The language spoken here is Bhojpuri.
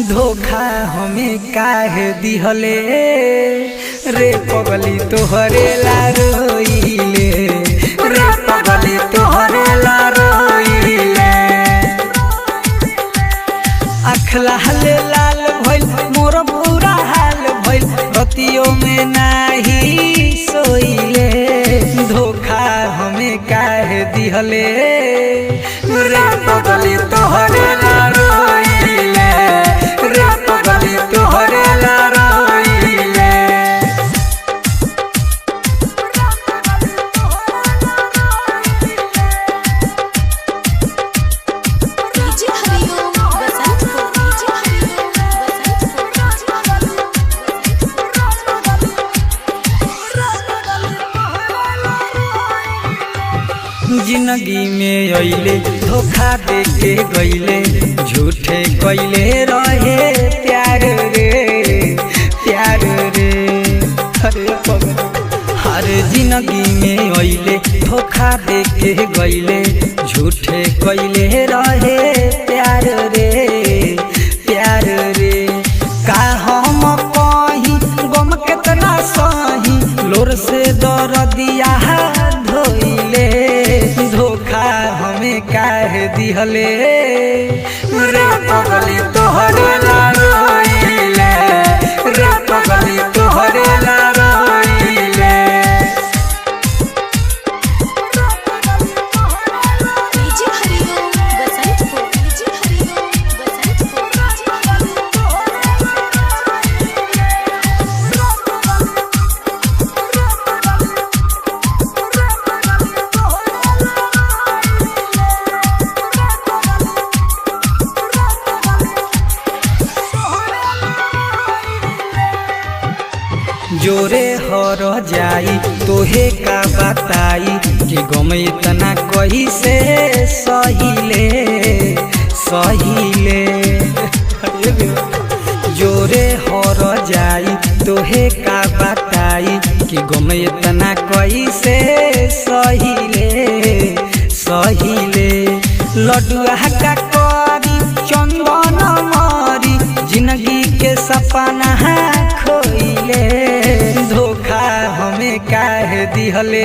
धोखा हमें काहे दिहले रे पगली तोहरे ला रोइले रे पगली तोहरे ला रोइले। आँख लाल लाल भइल मोर बुरा हाल भइल रतियों में नाही सोइले। धोखा हमें काहे दिहले रे पगली तोहरे ला रोइले रे पगली तोहरे ला रोइले। जिंदगी में अइले धोखा देके गइले झूठे कइले रहे प्यार रे प्यार रे। अरे हर जिंदगी में अइले धोखा देके गइले झूठे कइले रहे प्यार रे प्यार रे। का हम कहीं गम केतना सही लोर से दर्दिया धोइले। धोखा हमें काहे दिहले रे पगली तोहरे ला रोइले रे पगली तोहरे ला रोइले। जोरे हर जाई तोहे का बताई कि गम इतना कही से सहीले सहीले। जोरे हर जाई तोहे का बताई कि गम इतना कही से सहीले सहीले। लडुआ का करी चंदन मारी जिंदगी के सपना खोइले। धोखा हमें काहे दिहले